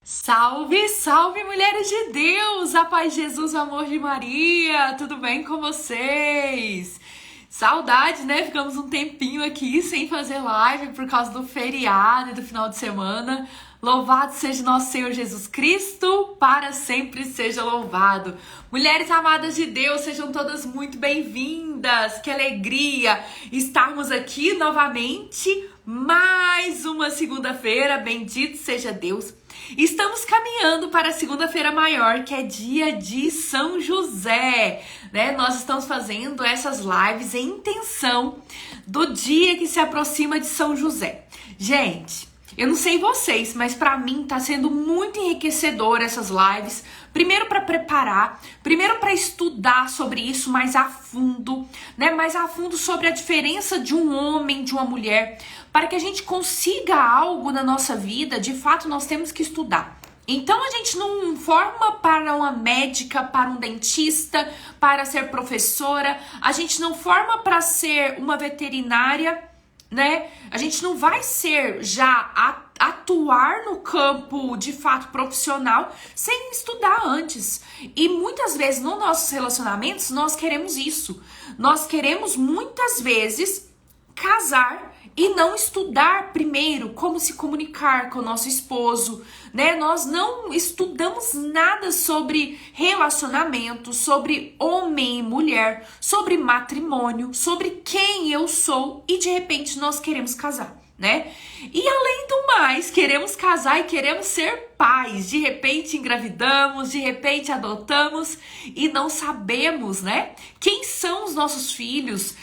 Salve, salve, mulheres de Deus! A paz de Jesus, o amor de Maria! Tudo bem com vocês? Saudade, né? Ficamos um tempinho aqui sem fazer live por causa do feriado e do final de semana. Louvado seja nosso Senhor Jesus Cristo, para sempre seja louvado. Mulheres amadas de Deus, sejam todas muito bem-vindas. Que alegria estarmos aqui novamente. Mais uma segunda-feira, bendito seja Deus. Estamos caminhando para a segunda-feira maior, que é dia de São José, né? Nós estamos fazendo essas lives em intenção do dia que se aproxima de São José. Gente, eu não sei vocês, mas para mim tá sendo muito enriquecedor essas lives. Primeiro para preparar, primeiro para estudar sobre isso mais a fundo, né? Mais a fundo sobre a diferença de um homem, de uma mulher. Para que a gente consiga algo na nossa vida, de fato nós temos que estudar. Então a gente não forma para uma médica, para um dentista, para ser professora. A gente não forma para ser uma veterinária, né? A gente não vai ser já atuar no campo de fato profissional sem estudar antes. E muitas vezes nos nossos relacionamentos nós queremos isso. Nós queremos muitas vezes casar e não estudar primeiro como se comunicar com o nosso esposo, né? Nós não estudamos nada sobre relacionamento, sobre homem e mulher, sobre matrimônio, sobre quem eu sou e de repente nós queremos casar, né? E além do mais, queremos casar e queremos ser pais. De repente engravidamos, de repente adotamos e não sabemos, né? Quem são os nossos filhos?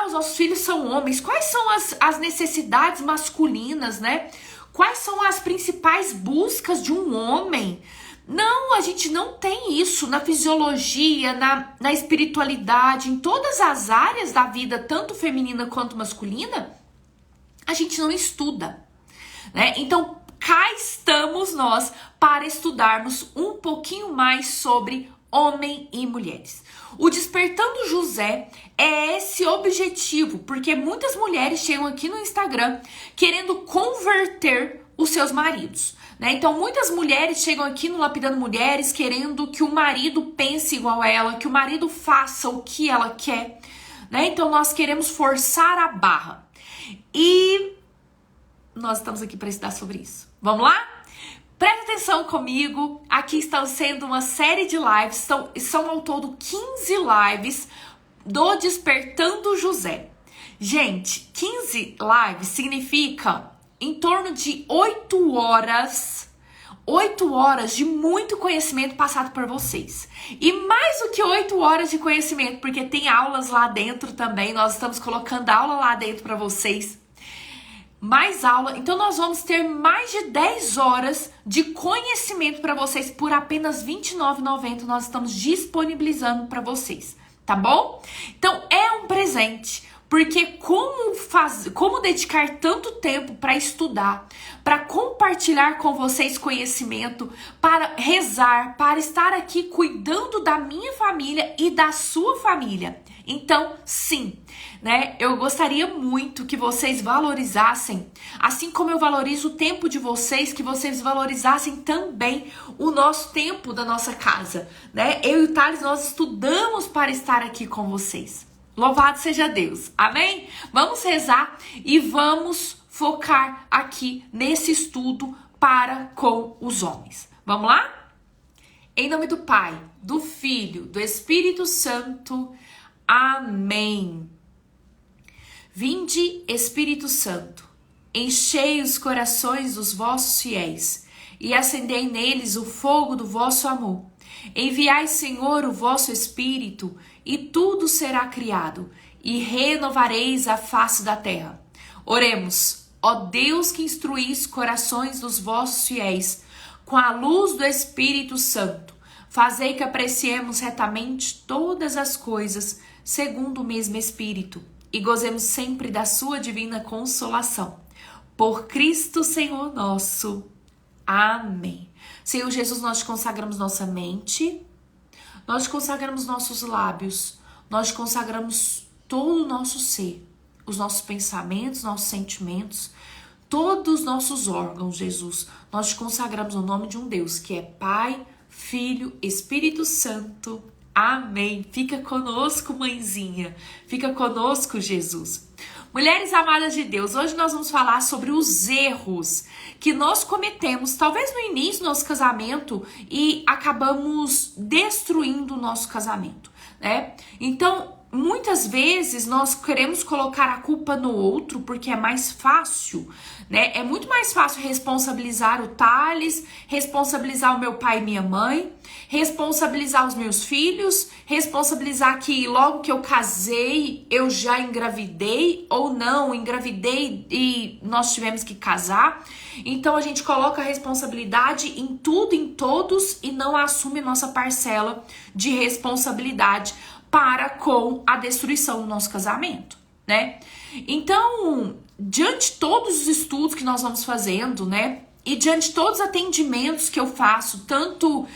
Os nossos filhos são homens. Quais são as necessidades masculinas, né? Quais são as principais buscas de um homem? Não, a gente não tem isso na fisiologia, na espiritualidade, em todas as áreas da vida, tanto feminina quanto masculina. A gente não estuda, né? Então, cá estamos nós para estudarmos um pouquinho mais sobre homem e mulheres. O Despertando José é esse objetivo, porque muitas mulheres chegam aqui no Instagram querendo converter os seus maridos, né? Então, muitas mulheres chegam aqui no Lapidando Mulheres querendo que o marido pense igual a ela, que o marido faça o que ela quer, né? Então, nós queremos forçar a barra. E nós estamos aqui para estudar sobre isso. Vamos lá? Presta atenção comigo. Aqui estão sendo uma série de lives. São ao todo 15 lives do Despertando José. Gente, 15 lives significa em torno de 8 horas. 8 horas de muito conhecimento passado por vocês. E mais do que 8 horas de conhecimento, porque tem aulas lá dentro também. Nós estamos colocando aula lá dentro para vocês. Mais aula. Então nós vamos ter mais de 10 horas de conhecimento para vocês por apenas R$ 29,90. Nós estamos disponibilizando para vocês, tá bom? Então é um presente. Porque como dedicar tanto tempo para estudar, para compartilhar com vocês conhecimento, para rezar, para estar aqui cuidando da minha família e da sua família. Então, sim, né? Eu gostaria muito que vocês valorizassem, assim como eu valorizo o tempo de vocês, que vocês valorizassem também o nosso tempo da nossa casa, né? Eu e o Thales, nós estudamos para estar aqui com vocês. Louvado seja Deus, amém? Vamos rezar e vamos focar aqui nesse estudo para com os homens. Vamos lá? Em nome do Pai, do Filho, do Espírito Santo, amém. Vinde, Espírito Santo, enchei os corações dos vossos fiéis e acendei neles o fogo do vosso amor. Enviai, Senhor, o vosso Espírito, e tudo será criado, e renovareis a face da terra. Oremos, ó Deus que instruís corações dos vossos fiéis, com a luz do Espírito Santo, fazei que apreciemos retamente todas as coisas, segundo o mesmo Espírito, e gozemos sempre da sua divina consolação. Por Cristo Senhor nosso. Amém. Senhor Jesus, nós te consagramos nossa mente, nós te consagramos nossos lábios, nós te consagramos todo o nosso ser, os nossos pensamentos, nossos sentimentos, Todos os nossos órgãos, Jesus, nós te consagramos no nome de um Deus que é Pai, Filho, Espírito Santo. Amém. Fica conosco, mãezinha. Fica conosco, Jesus. Mulheres amadas de Deus, hoje nós vamos falar sobre os erros que nós cometemos, talvez no início do nosso casamento, e acabamos destruindo o nosso casamento, né? Então, muitas vezes nós queremos colocar a culpa no outro porque é mais fácil, né? É muito mais fácil responsabilizar o Thales, responsabilizar o meu pai e minha mãe, responsabilizar os meus filhos, responsabilizar que logo que eu casei eu já engravidei ou não, engravidei e nós tivemos que casar. Então a gente coloca a responsabilidade em tudo, em todos e não assume nossa parcela de responsabilidade para com a destruição do nosso casamento, né? Então, diante de todos os estudos que nós vamos fazendo, né? E diante de todos os atendimentos que eu faço, tanto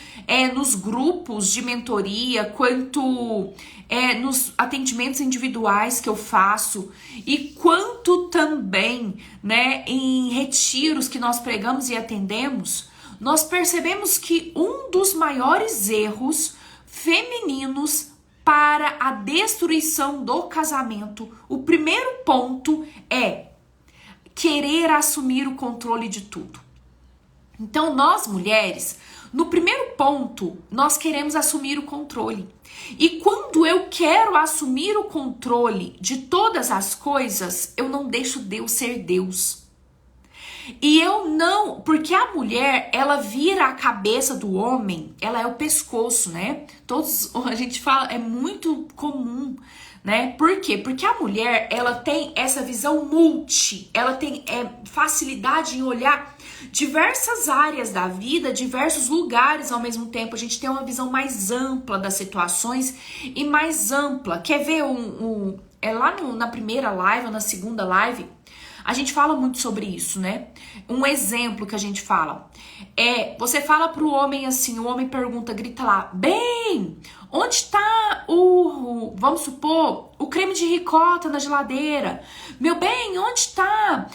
nos grupos de mentoria, quanto nos atendimentos individuais que eu faço, e quanto também, né, em retiros que nós pregamos e atendemos, nós percebemos que um dos maiores erros femininos para a destruição do casamento, o primeiro ponto é querer assumir o controle de tudo. Então, nós mulheres, no primeiro ponto, nós queremos assumir o controle. E quando eu quero assumir o controle de todas as coisas, eu não deixo Deus ser Deus. E eu não, porque a mulher, ela vira a cabeça do homem, ela é o pescoço, né? A gente fala, é muito comum, né? Por quê? Porque a mulher, ela tem essa visão ela tem facilidade em olhar diversas áreas da vida, diversos lugares ao mesmo tempo. A gente tem uma visão mais ampla das situações e mais ampla. Quer ver lá na primeira live ou na segunda live, a gente fala muito sobre isso, né? Um exemplo que a gente fala você fala pro homem assim, o homem pergunta, grita lá, bem, onde tá vamos supor, o creme de ricota na geladeira? Meu bem, onde tá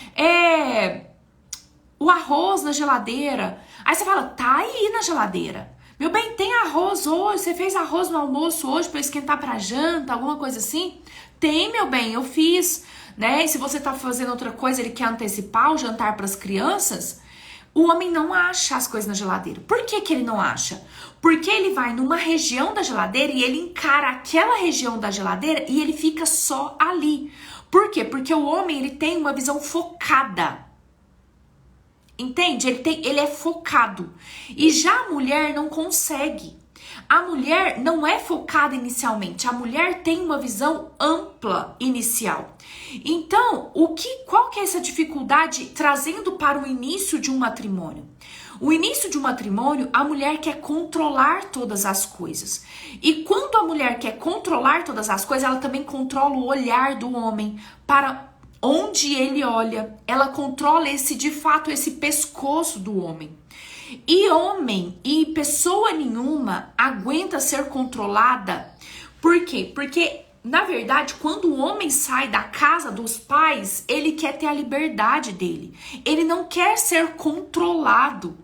o arroz na geladeira? Aí você fala, tá aí na geladeira. Meu bem, tem arroz hoje? Você fez arroz no almoço hoje pra esquentar pra janta, alguma coisa assim? Tem, meu bem, eu fiz. Né? E se você tá fazendo outra coisa, ele quer antecipar o jantar para as crianças, o homem não acha as coisas na geladeira. Por que que ele não acha? Porque ele vai numa região da geladeira e ele encara aquela região da geladeira e ele fica só ali. Por quê? Porque o homem, ele tem uma visão focada. Entende? Ele é focado. E já a mulher não consegue. A mulher não é focada inicialmente, a mulher tem uma visão ampla inicial. Então, qual que é essa dificuldade trazendo para o início de um matrimônio? O início de um matrimônio, a mulher quer controlar todas as coisas. E quando a mulher quer controlar todas as coisas, ela também controla o olhar do homem para onde ele olha. Ela controla de fato, esse pescoço do homem. E homem e pessoa nenhuma aguenta ser controlada. Por quê? Porque, na verdade, quando o homem sai da casa dos pais, ele quer ter a liberdade dele. Ele não quer ser controlado.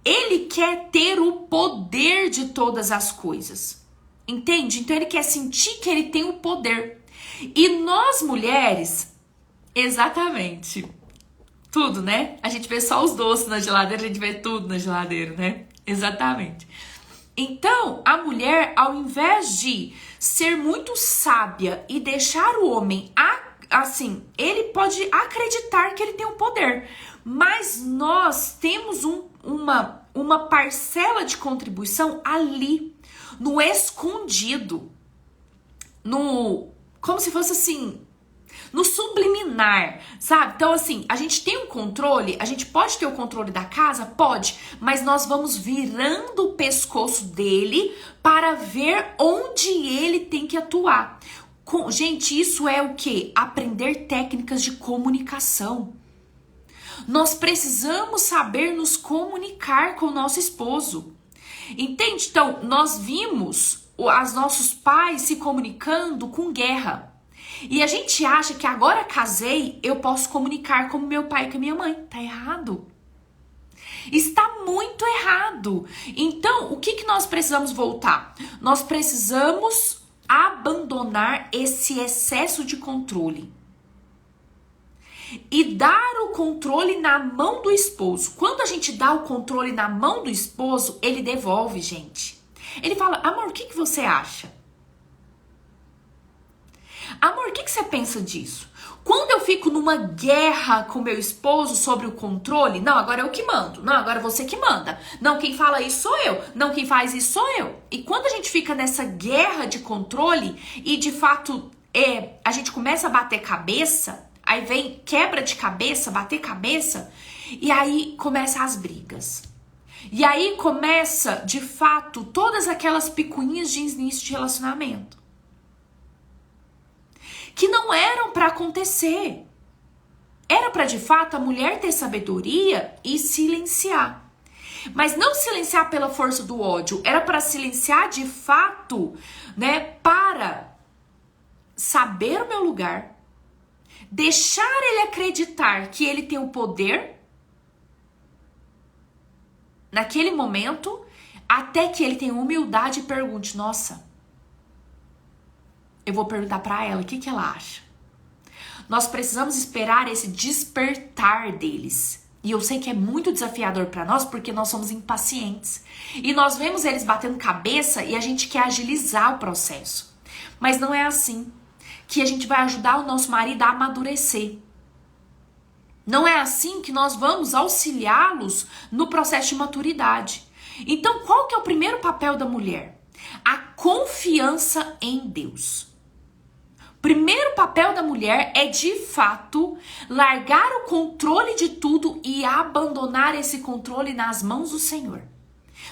Ele quer ter o poder de todas as coisas. Entende? Então ele quer sentir que ele tem o poder. E nós mulheres, exatamente. Tudo, né? A gente vê só os doces na geladeira, a gente vê tudo na geladeira, né? Exatamente. Então, a mulher, ao invés de ser muito sábia e deixar o homem, assim, ele pode acreditar que ele tem um poder, mas nós temos uma parcela de contribuição ali, no escondido, como se fosse assim, no subliminar, sabe? Então, assim, a gente tem um controle, a gente pode ter o controle da casa? Pode, mas nós vamos virando o pescoço dele para ver onde ele tem que atuar. Gente, isso é o quê? Aprender técnicas de comunicação. Nós precisamos saber nos comunicar com o nosso esposo. Entende? Então, nós vimos os nossos pais se comunicando com guerra. E a gente acha que agora casei, eu posso comunicar como meu pai e com a minha mãe. Tá errado. Está muito errado. Então, o que nós precisamos voltar? Nós precisamos abandonar esse excesso de controle e dar o controle na mão do esposo. Quando a gente dá o controle na mão do esposo, ele devolve, gente. Ele fala, amor, o que você acha? Amor, o que você pensa disso? Quando eu fico numa guerra com meu esposo sobre o controle, não, agora eu que mando, não, agora você que manda, não, quem fala isso sou eu, não, quem faz isso sou eu. E quando a gente fica nessa guerra de controle e de fato a gente começa a bater cabeça, aí vem quebra de cabeça, bater cabeça, e aí começam as brigas. E aí começa, de fato, todas aquelas picuinhas de início de relacionamento. Que não eram para acontecer. Era para, de fato, a mulher ter sabedoria e silenciar. Mas não silenciar pela força do ódio. Era para silenciar, de fato, né, para saber o meu lugar, deixar ele acreditar que ele tem o poder naquele momento, até que ele tenha humildade e pergunte, nossa, eu vou perguntar pra ela o que ela acha. Nós precisamos esperar esse despertar deles. E eu sei que é muito desafiador pra nós, porque nós somos impacientes. E nós vemos eles batendo cabeça e a gente quer agilizar o processo. Mas não é assim que a gente vai ajudar o nosso marido a amadurecer. Não é assim que nós vamos auxiliá-los no processo de maturidade. Então, qual que é o primeiro papel da mulher? A confiança em Deus. Primeiro papel da mulher é, de fato, largar o controle de tudo e abandonar esse controle nas mãos do Senhor.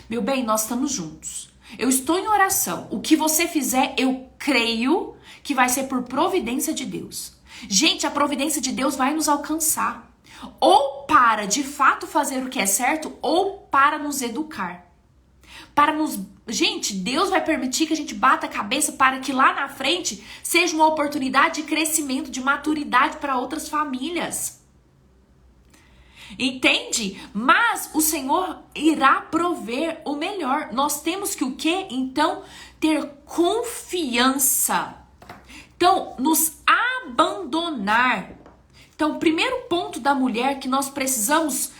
Meu bem, nós estamos juntos. Eu estou em oração. O que você fizer, eu creio que vai ser por providência de Deus. Gente, a providência de Deus vai nos alcançar. Ou para, de fato, fazer o que é certo, ou para nos educar. Gente, Deus vai permitir que a gente bata a cabeça para que lá na frente seja uma oportunidade de crescimento, de maturidade para outras famílias. Entende? Mas o Senhor irá prover o melhor. Nós temos que o quê? Então, ter confiança. Então, nos abandonar. Então, o primeiro ponto da mulher que nós precisamos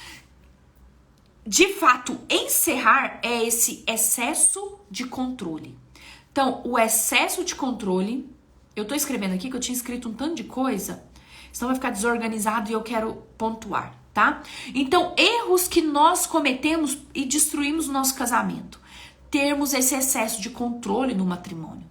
de fato encerrar é esse excesso de controle. Então, o excesso de controle, eu tô escrevendo aqui que eu tinha escrito um tanto de coisa, senão vai ficar desorganizado e eu quero pontuar, tá? Então, erros que nós cometemos e destruímos o nosso casamento. Termos esse excesso de controle no matrimônio.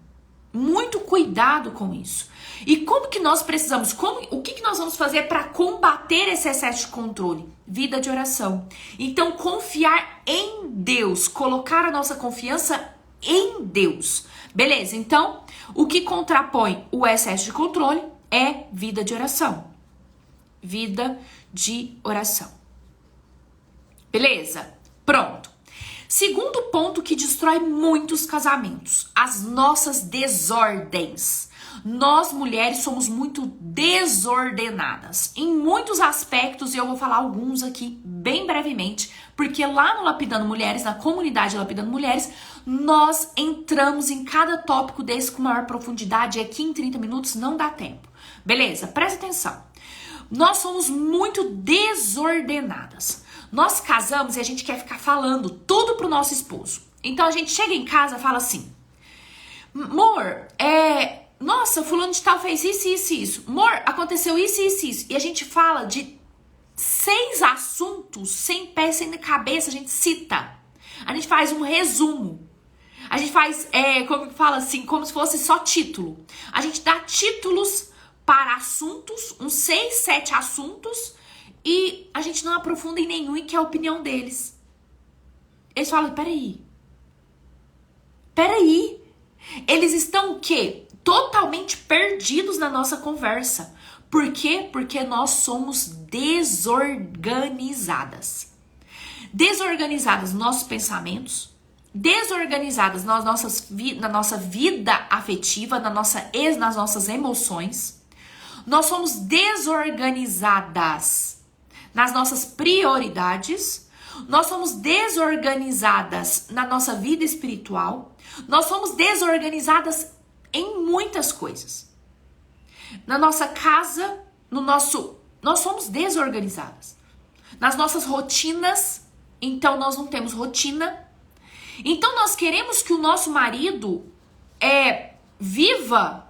Muito cuidado com isso. E como que nós precisamos, o que nós vamos fazer para combater esse excesso de controle? Vida de oração. Então, confiar em Deus, colocar a nossa confiança em Deus. Beleza, então, o que contrapõe o excesso de controle é vida de oração. Vida de oração. Beleza? Pronto. Segundo ponto que destrói muitos casamentos, as nossas desordens. Nós, mulheres, somos muito desordenadas em muitos aspectos e eu vou falar alguns aqui bem brevemente, porque lá no Lapidando Mulheres, na comunidade Lapidando Mulheres, nós entramos em cada tópico desse com maior profundidade e aqui em 30 minutos não dá tempo. Beleza? Presta atenção. Nós somos muito desordenadas. Nós casamos e a gente quer ficar falando tudo pro nosso esposo. Então a gente chega em casa e fala assim: amor, nossa, fulano de tal fez isso, isso e isso. Amor, aconteceu isso, isso e isso. E a gente fala de 6 assuntos, sem pé, sem cabeça, a gente cita. A gente faz um resumo. A gente faz, como que fala assim, como se fosse só título. A gente dá títulos para assuntos, uns 6, 7 assuntos, e a gente não aprofunda em nenhum e quer a opinião deles. Eles falam, peraí. Eles estão o quê? Totalmente perdidos na nossa conversa. Por quê? Porque nós somos desorganizadas. Desorganizadas nos nossos pensamentos, desorganizadas na nossa vida afetiva, nas nossas emoções. Nós somos desorganizadas nas nossas prioridades. Nós somos desorganizadas na nossa vida espiritual. Nós somos desorganizadas em muitas coisas. Na nossa casa, nós somos desorganizadas. Nas nossas rotinas, então nós não temos rotina. Então nós queremos que o nosso marido viva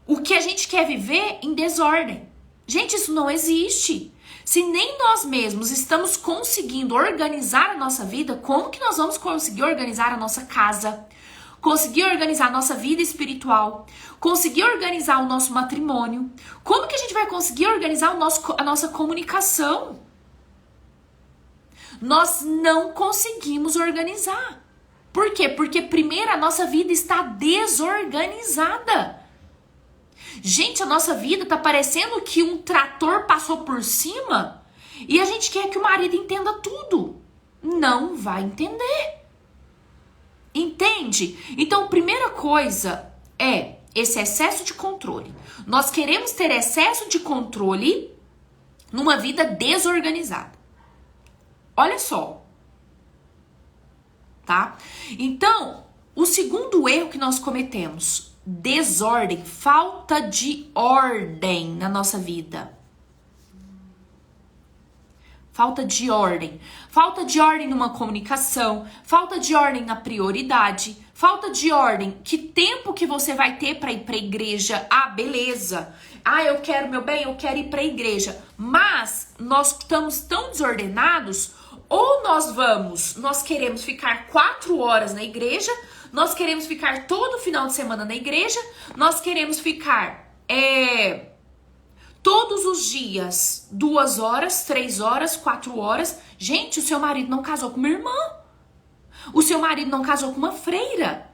o que a gente quer viver em desordem. Gente, isso não existe. Se nem nós mesmos estamos conseguindo organizar a nossa vida, como que nós vamos conseguir organizar a nossa casa? Conseguir organizar a nossa vida espiritual? Conseguir organizar o nosso matrimônio? Como que a gente vai conseguir organizar a nossa comunicação? Nós não conseguimos organizar. Por quê? Porque primeiro a nossa vida está desorganizada. Gente, a nossa vida tá parecendo que um trator passou por cima e a gente quer que o marido entenda tudo. Não vai entender. Entende? Então, primeira coisa é esse excesso de controle. Nós queremos ter excesso de controle numa vida desorganizada. Olha só. Tá? Então, o segundo erro que nós cometemos: desordem, falta de ordem na nossa vida. Falta de ordem. Falta de ordem numa comunicação, falta de ordem na prioridade, falta de ordem. Que tempo que você vai ter para ir para a igreja? Ah, beleza. Ah, eu quero, meu bem, eu quero ir para a igreja. Mas nós estamos tão desordenados, ou nós queremos ficar 4 horas na igreja, nós queremos ficar todo final de semana na igreja, nós queremos ficar todos os dias 2 horas, 3 horas, 4 horas. Gente, o seu marido não casou com uma irmã. O seu marido não casou com uma freira.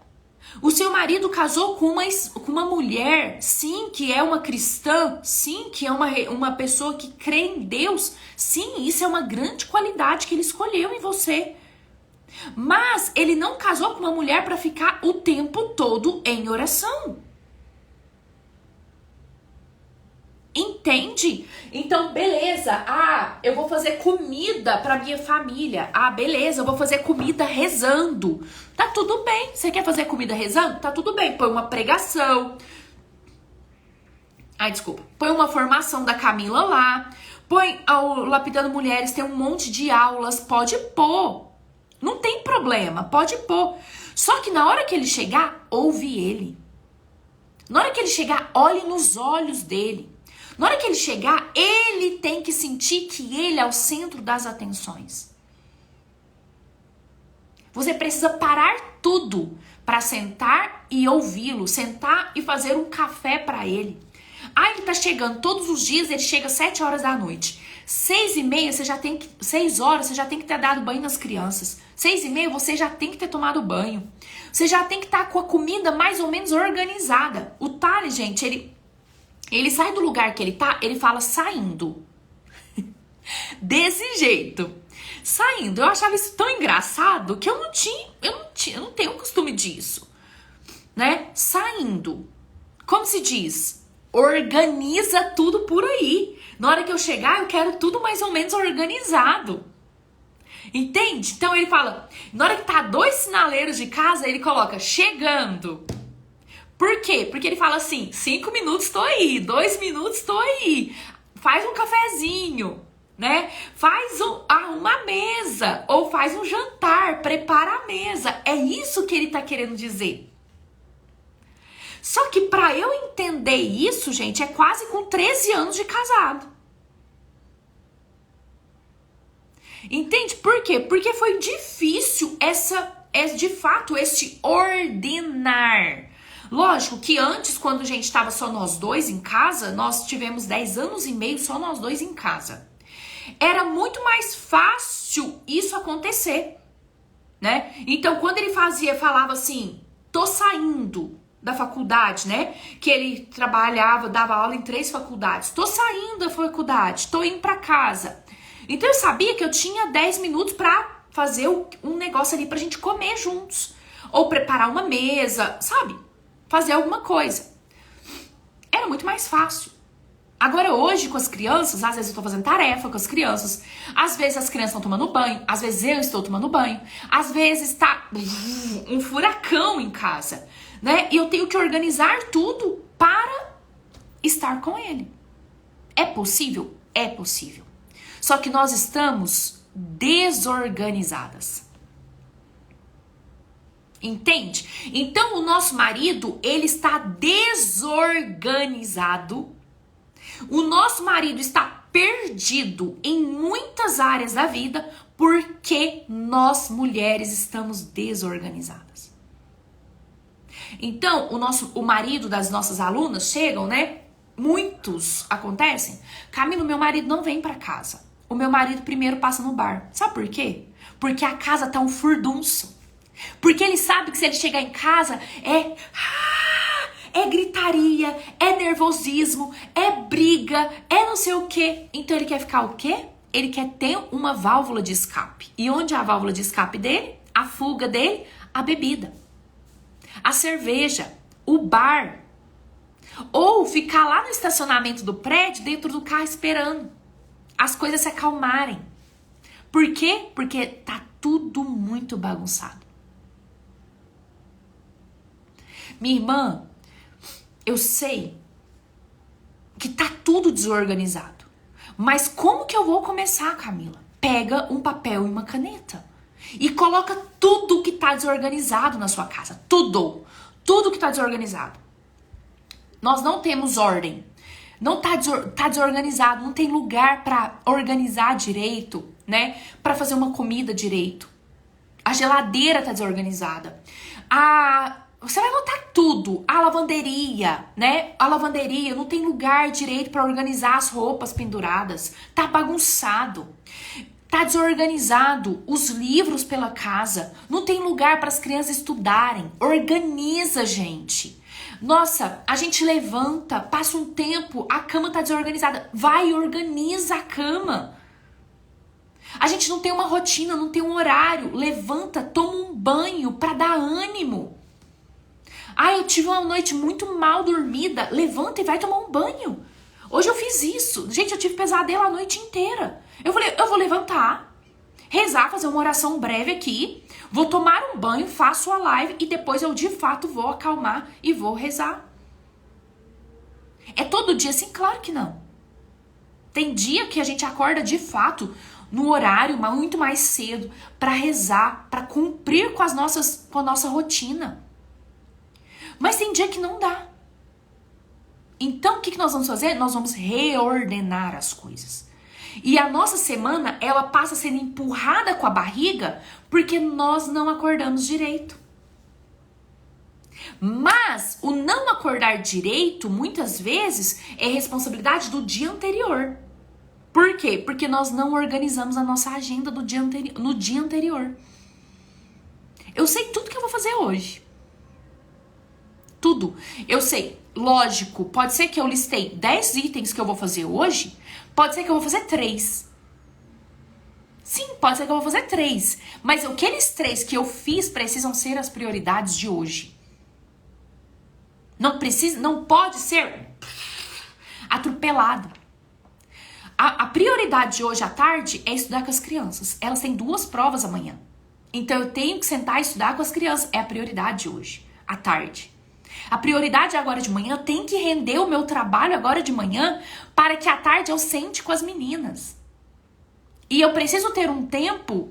O seu marido casou com uma mulher, sim, que é uma cristã, sim, que é uma pessoa que crê em Deus. Sim, isso é uma grande qualidade que ele escolheu em você. Mas ele não casou com uma mulher para ficar o tempo todo em oração. Entende? Então, beleza. Ah, eu vou fazer comida para minha família. Ah, beleza, eu vou fazer comida rezando. Tá tudo bem. Você quer fazer comida rezando? Tá tudo bem. Põe uma pregação. Ai, desculpa. Põe uma formação da Camila lá. Põe o Lapidando Mulheres, tem um monte de aulas. Pode pôr. Não tem problema, pode pôr. Só que na hora que ele chegar, ouve ele. Na hora que ele chegar, olhe nos olhos dele. Na hora que ele chegar, ele tem que sentir que ele é o centro das atenções. Você precisa parar tudo para sentar e ouvi-lo, sentar e fazer um café para ele. Ah, ele tá chegando todos os dias, ele chega às 7 horas da noite. 6h30, 6 horas, você já tem que ter dado banho nas crianças. 6h30, você já tem que ter tomado banho. Você já tem que estar com a comida mais ou menos organizada. O Thales, gente, ele sai do lugar que ele tá, ele fala saindo. Desse jeito. Saindo. Eu achava isso tão engraçado que eu não tenho o costume disso. Né? Saindo. Como se diz? Organiza tudo por aí. Na hora que eu chegar, eu quero tudo mais ou menos organizado. Entende? Então ele fala, na hora que tá 2 sinaleiros de casa, ele coloca chegando. Por quê? Porque ele fala assim, 5 minutos tô aí, 2 minutos tô aí. Faz um cafezinho, né? Arruma a mesa, ou faz um jantar, prepara a mesa. É isso que ele tá querendo dizer. Só que para eu entender isso, gente, é quase com 13 anos de casado. Entende? Por quê? Porque foi difícil de fato, este ordenar. Lógico que antes, quando a gente estava só nós dois em casa, nós tivemos 10 anos e meio só nós dois em casa. Era muito mais fácil isso acontecer, né? Então, quando ele falava assim, tô saindo da faculdade, né? Que ele dava aula em 3 faculdades. Tô saindo da faculdade, tô indo pra casa. Então, eu sabia que eu tinha 10 minutos pra fazer um negócio ali pra gente comer juntos. Ou preparar uma mesa, sabe? Fazer alguma coisa. Era muito mais fácil. Agora hoje, com as crianças, às vezes eu tô fazendo tarefa com as crianças. Às vezes as crianças estão tomando banho. Às vezes eu estou tomando banho. Às vezes tá um furacão em casa, né? E eu tenho que organizar tudo para estar com ele. É possível? É possível. Só que nós estamos desorganizadas. Entende? Então o nosso marido, ele está desorganizado. O nosso marido está perdido em muitas áreas da vida porque nós mulheres estamos desorganizadas. Então, o marido das nossas alunas chegam, né? Muitos acontecem. Camila, meu marido não vem pra casa. O meu marido primeiro passa no bar. Sabe por quê? Porque a casa tá um furdunço. Porque ele sabe que se ele chegar em casa é gritaria, é nervosismo, é briga, é não sei o quê. Então ele quer ficar o quê? Ele quer ter uma válvula de escape. E onde é a válvula de escape dele? A fuga dele? A bebida. A cerveja. O bar. Ou ficar lá no estacionamento do prédio, dentro do carro esperando as coisas se acalmarem. Por quê? Porque tá tudo muito bagunçado. Minha irmã, eu sei que tá tudo desorganizado. Mas como que eu vou começar, Camila? Pega um papel e uma caneta e coloca tudo que tá desorganizado na sua casa. Tudo. Tudo que tá desorganizado. Nós não temos ordem. Não tá desorganizado. Não tem lugar pra organizar direito, né? Pra fazer uma comida direito. A geladeira tá desorganizada. Você vai notar tudo. A lavanderia, né? A lavanderia não tem lugar direito pra organizar as roupas penduradas. Tá bagunçado. Tá desorganizado. Os livros pela casa. Não tem lugar para as crianças estudarem. Organiza, gente. Nossa, a gente levanta, passa um tempo, a cama tá desorganizada. Vai e organiza a cama. A gente não tem uma rotina, não tem um horário. Levanta, toma um banho pra dar ânimo. Eu tive uma noite muito mal dormida. Levanta e vai tomar um banho. Hoje eu fiz isso. Gente, eu tive pesadelo a noite inteira. Eu falei, eu vou levantar, rezar, fazer uma oração breve aqui, vou tomar um banho, faço a live e depois eu de fato vou acalmar e vou rezar. É todo dia assim? Claro que não. Tem dia que a gente acorda de fato no horário muito mais cedo para rezar, para cumprir com a nossa rotina. Mas tem dia que não dá. Então, o que nós vamos fazer? Nós vamos reordenar as coisas. E a nossa semana, ela passa sendo empurrada com a barriga porque nós não acordamos direito. Mas o não acordar direito, muitas vezes, é responsabilidade do dia anterior. Por quê? Porque nós não organizamos a nossa agenda no dia anterior. Eu sei tudo que eu vou fazer hoje. Tudo. Eu sei, lógico, pode ser que eu listei 10 itens que eu vou fazer hoje, pode ser que eu vou fazer 3. Sim, pode ser que eu vou fazer 3. Mas aqueles 3 que eu fiz precisam ser as prioridades de hoje. Não pode ser atropelado. A prioridade de hoje à tarde é estudar com as crianças. Elas têm 2 provas amanhã. Então eu tenho que sentar e estudar com as crianças. É a prioridade de hoje, à tarde. A prioridade agora de manhã tem que render o meu trabalho agora de manhã para que à tarde eu sente com as meninas. E eu preciso ter um tempo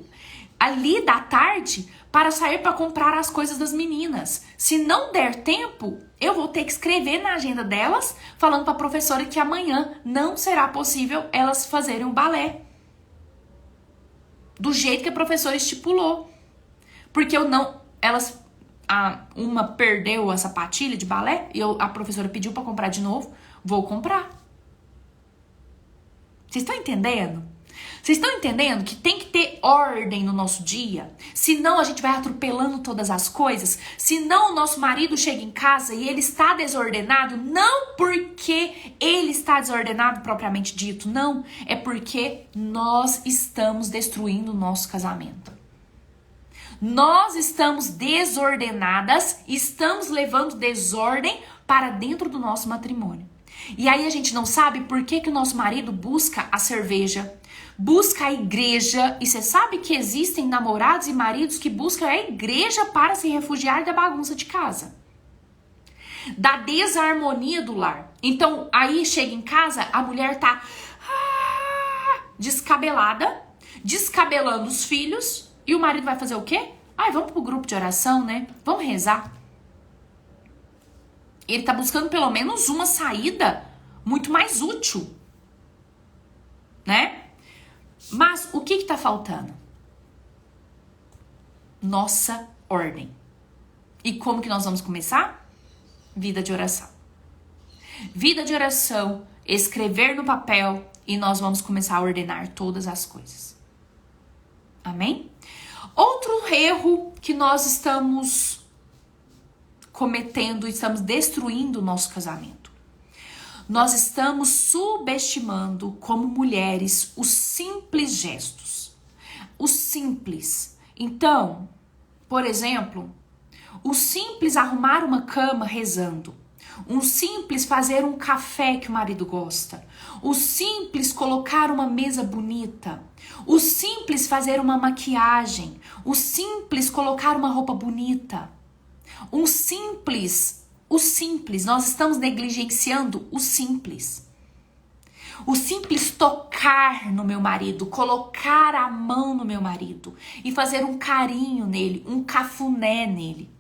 ali da tarde para sair para comprar as coisas das meninas. Se não der tempo, eu vou ter que escrever na agenda delas, falando para a professora que amanhã não será possível elas fazerem o balé. Do jeito que a professora estipulou. Porque uma perdeu a sapatilha de balé e a professora pediu para comprar de novo. Vou comprar. Vocês estão entendendo? Vocês estão entendendo que tem que ter ordem no nosso dia? Senão a gente vai atropelando todas as coisas. Senão o nosso marido chega em casa e ele está desordenado. Não porque ele está desordenado propriamente dito. Não. É porque nós estamos destruindo o nosso casamento. Nós estamos desordenadas, estamos levando desordem para dentro do nosso matrimônio. E aí a gente não sabe por que o nosso marido busca a cerveja, busca a igreja. E você sabe que existem namorados e maridos que buscam a igreja para se refugiar da bagunça de casa, da desarmonia do lar. Então aí chega em casa, a mulher tá descabelada, descabelando os filhos, e o marido vai fazer o quê? Ai, vamos pro grupo de oração, né? Vamos rezar. Ele tá buscando pelo menos uma saída muito mais útil, né? Mas o que tá faltando? Nossa ordem. E como que nós vamos começar? Vida de oração. Vida de oração, escrever no papel, e nós vamos começar a ordenar todas as coisas. Amém? Outro erro que nós estamos cometendo, estamos destruindo o nosso casamento. Nós estamos subestimando, como mulheres, os simples gestos. O simples. Então, por exemplo, o simples arrumar uma cama rezando. O simples fazer um café que o marido gosta. O simples colocar uma mesa bonita. O simples fazer uma maquiagem. O simples colocar uma roupa bonita. O simples, nós estamos negligenciando o simples. O simples tocar no meu marido, colocar a mão no meu marido e fazer um carinho nele, um cafuné nele.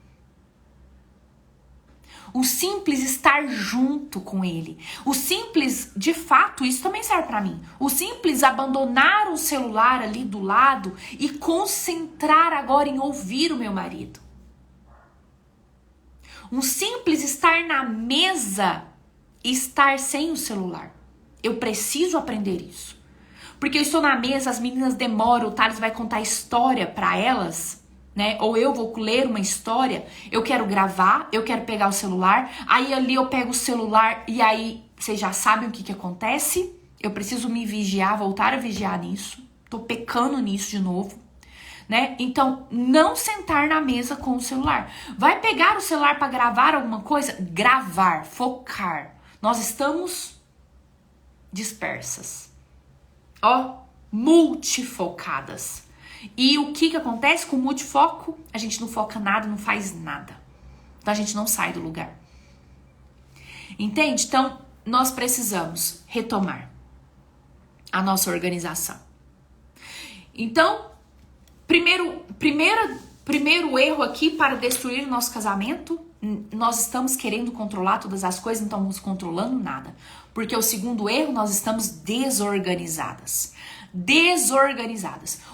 O simples estar junto com ele. O simples, de fato, isso também serve pra mim. O simples abandonar o celular ali do lado e concentrar agora em ouvir o meu marido. Um simples estar na mesa e estar sem o celular. Eu preciso aprender isso. Porque eu estou na mesa, as meninas demoram, o Thales vai contar história pra elas, né? Ou eu vou ler uma história, eu quero gravar, eu quero pegar o celular, aí ali eu pego o celular e aí vocês já sabem o que acontece. Eu preciso me vigiar, voltar a vigiar nisso. Tô pecando nisso de novo, né? Então, não sentar na mesa com o celular. Vai pegar o celular para gravar alguma coisa? Gravar, focar. Nós estamos dispersas. Ó, multifocadas. E o que acontece com o multifoco? A gente não foca nada, não faz nada. Então a gente não sai do lugar. Entende? Então nós precisamos retomar a nossa organização. Então, primeiro erro aqui para destruir o nosso casamento, nós estamos querendo controlar todas as coisas, não estamos controlando nada. Porque o segundo erro, nós estamos desorganizadas.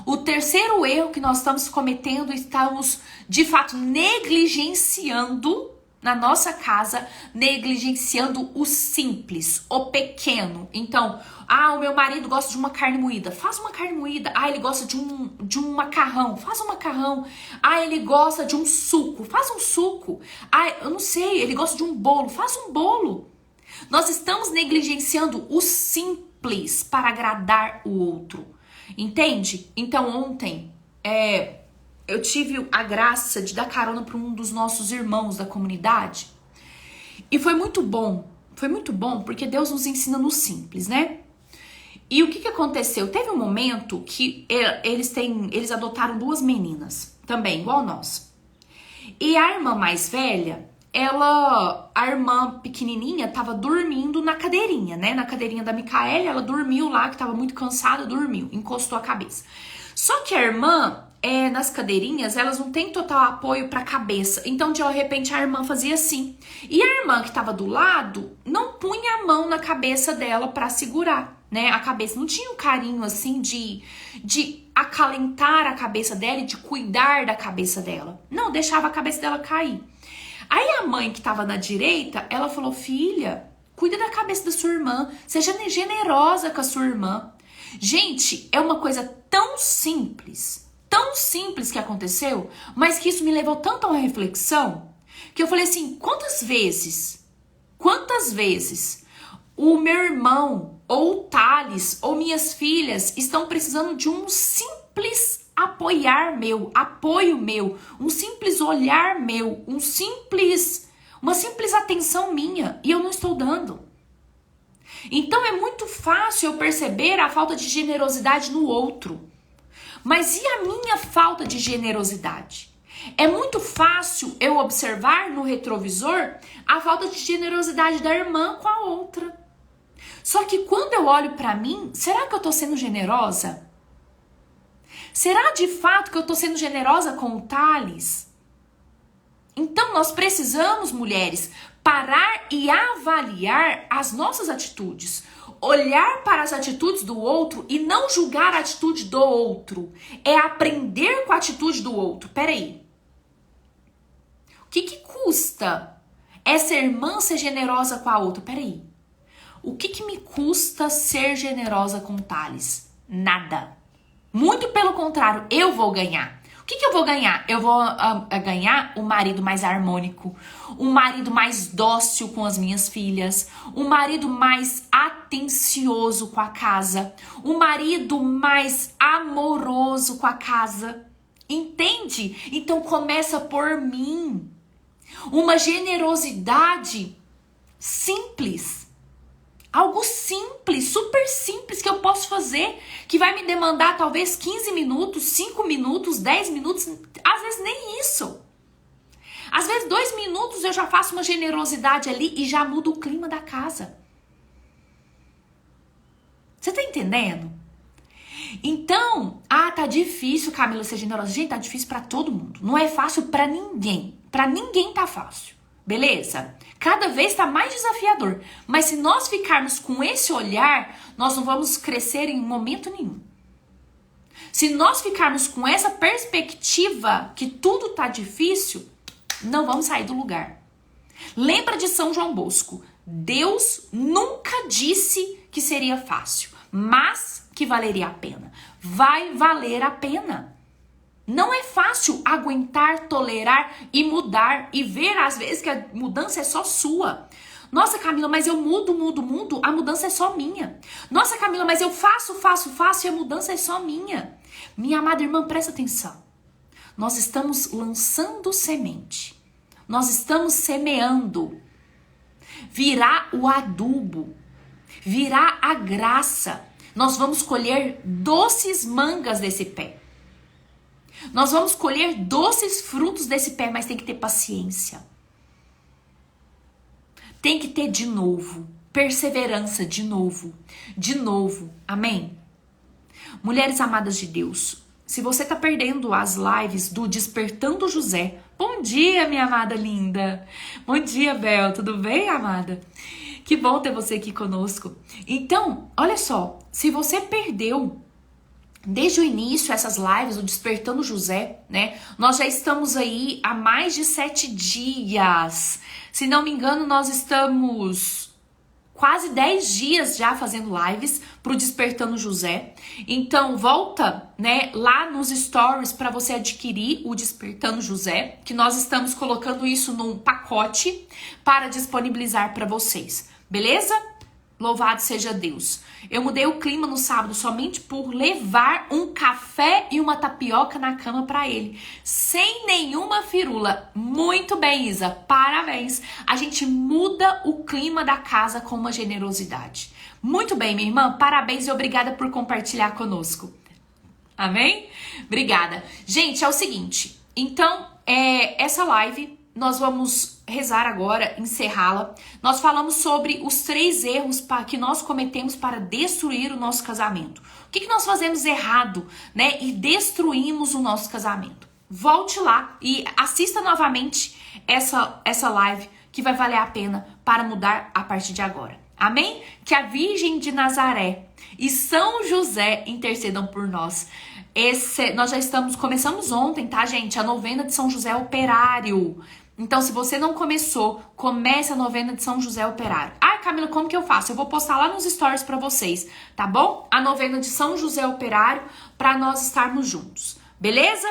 O terceiro erro que nós estamos cometendo, estamos de fato negligenciando na nossa casa, negligenciando o simples, o pequeno. Então, o meu marido gosta de uma carne moída, faz uma carne moída. Ele gosta de um macarrão, faz um macarrão. Ele gosta de um suco, faz um suco. Eu não sei, ele gosta de um bolo, faz um bolo. Nós estamos negligenciando o simples para agradar o outro, entende? Então ontem eu tive a graça de dar carona para um dos nossos irmãos da comunidade e foi muito bom porque Deus nos ensina no simples, né? E o que aconteceu? Teve um momento que eles adotaram 2 meninas, também igual nós, e a irmã mais velha, a irmã pequenininha tava dormindo na cadeirinha, né? Na cadeirinha da Micaela, ela dormiu lá, que tava muito cansada, dormiu, encostou a cabeça. Só que a irmã, nas cadeirinhas, elas não têm total apoio pra cabeça. Então, de repente, a irmã fazia assim. E a irmã que tava do lado, não punha a mão na cabeça dela pra segurar, né? A cabeça não tinha um carinho, assim, de acalentar a cabeça dela e de cuidar da cabeça dela. Não, deixava a cabeça dela cair. Aí a mãe que tava na direita, ela falou: filha, cuida da cabeça da sua irmã, seja generosa com a sua irmã. Gente, é uma coisa tão simples que aconteceu, mas que isso me levou tanto a uma reflexão, que eu falei assim, quantas vezes o meu irmão, ou o Thales, ou minhas filhas estão precisando de um simples apoiar meu, apoio meu, um simples olhar meu, uma simples atenção minha, e eu não estou dando. Então é muito fácil eu perceber a falta de generosidade no outro. Mas e a minha falta de generosidade? É muito fácil eu observar no retrovisor a falta de generosidade da irmã com a outra. Só que quando eu olho para mim, será que eu tô sendo generosa? Será de fato que eu tô sendo generosa com o Thales? Então nós precisamos, mulheres, parar e avaliar as nossas atitudes. Olhar para as atitudes do outro e não julgar a atitude do outro. É aprender com a atitude do outro. Peraí. O que custa essa irmã ser generosa com a outra? Peraí. O que me custa ser generosa com o Thales? Nada. Muito pelo contrário, eu vou ganhar. O que eu vou ganhar? Eu vou ganhar um marido mais harmônico, um marido mais dócil com as minhas filhas, um marido mais atencioso com a casa, um marido mais amoroso com a casa. Entende? Então começa por mim. Uma generosidade simples. Algo simples, super simples que eu posso fazer, que vai me demandar talvez 15 minutos, 5 minutos, 10 minutos, às vezes nem isso. Às vezes 2 minutos eu já faço uma generosidade ali e já mudo o clima da casa. Você tá entendendo? Então, tá difícil, Camila, ser generosa. Gente, tá difícil pra todo mundo. Não é fácil pra ninguém. Pra ninguém tá fácil. Beleza? Cada vez tá mais desafiador. Mas se nós ficarmos com esse olhar, nós não vamos crescer em momento nenhum. Se nós ficarmos com essa perspectiva que tudo tá difícil, não vamos sair do lugar. Lembra de São João Bosco. Deus nunca disse que seria fácil, mas que valeria a pena. Vai valer a pena. Não é fácil aguentar, tolerar e mudar e ver às vezes que a mudança é só sua. Nossa, Camila, mas eu mudo, a mudança é só minha. Nossa, Camila, mas eu faço e a mudança é só minha. Minha amada irmã, presta atenção. Nós estamos lançando semente. Nós estamos semeando. Virá o adubo. Virá a graça. Nós vamos colher doces mangas desse pé. Nós vamos colher doces frutos desse pé, mas tem que ter paciência. Tem que ter de novo, perseverança de novo, amém? Mulheres amadas de Deus, se você tá perdendo as lives do Despertando José, bom dia, minha amada linda. Bom dia, Bel, tudo bem, amada? Que bom ter você aqui conosco. Então, olha só, se você perdeu desde o início essas lives do Despertando José, né? Nós já estamos aí há mais de 7 dias. Se não me engano, nós estamos quase 10 dias já fazendo lives pro Despertando José. Então, volta, né, lá nos stories para você adquirir o Despertando José, que nós estamos colocando isso num pacote para disponibilizar para vocês. Beleza? Louvado seja Deus. Eu mudei o clima no sábado somente por levar um café e uma tapioca na cama para ele. Sem nenhuma firula. Muito bem, Isa. Parabéns. A gente muda o clima da casa com uma generosidade. Muito bem, minha irmã. Parabéns e obrigada por compartilhar conosco. Amém? Obrigada. Gente, é o seguinte. Então, essa live nós vamos rezar agora, encerrá-la. Nós falamos sobre os 3 erros que nós cometemos para destruir o nosso casamento. O que nós fazemos errado, né? E destruímos o nosso casamento. Volte lá e assista novamente essa live que vai valer a pena para mudar a partir de agora. Amém? Que a Virgem de Nazaré e São José intercedam por nós. Nós já começamos ontem, tá, gente? A novena de São José Operário. Então, se você não começou, comece a novena de São José Operário. Ai, Camila, como que eu faço? Eu vou postar lá nos stories pra vocês, tá bom? A novena de São José Operário pra nós estarmos juntos, beleza?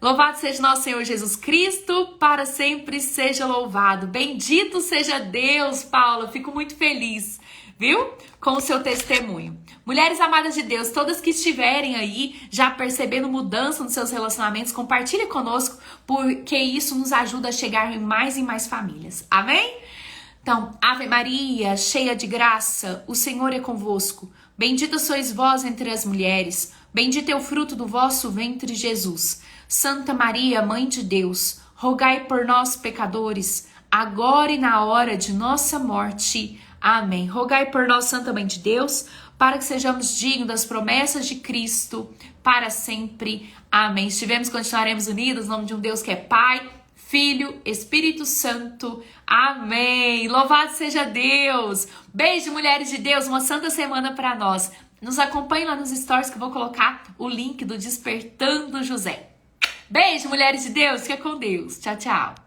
Louvado seja nosso Senhor Jesus Cristo, para sempre seja louvado. Bendito seja Deus, Paula, fico muito feliz. viu? Com o seu testemunho. Mulheres amadas de Deus, todas que estiverem aí já percebendo mudança nos seus relacionamentos, compartilhe conosco, porque isso nos ajuda a chegar em mais famílias. Amém? Então, Ave Maria, cheia de graça, o Senhor é convosco. Bendita sois vós entre as mulheres, bendito é o fruto do vosso ventre, Jesus. Santa Maria, Mãe de Deus, rogai por nós, pecadores, agora e na hora de nossa morte. Amém. Rogai por nós, Santa Mãe de Deus, para que sejamos dignos das promessas de Cristo para sempre. Amém. Estivemos e continuaremos unidos, em nome de um Deus que é Pai, Filho, Espírito Santo. Amém. Louvado seja Deus. Beijo, mulheres de Deus. Uma santa semana para nós. Nos acompanhe lá nos stories que eu vou colocar o link do Despertando José. Beijo, mulheres de Deus. Fica com Deus. Tchau, tchau.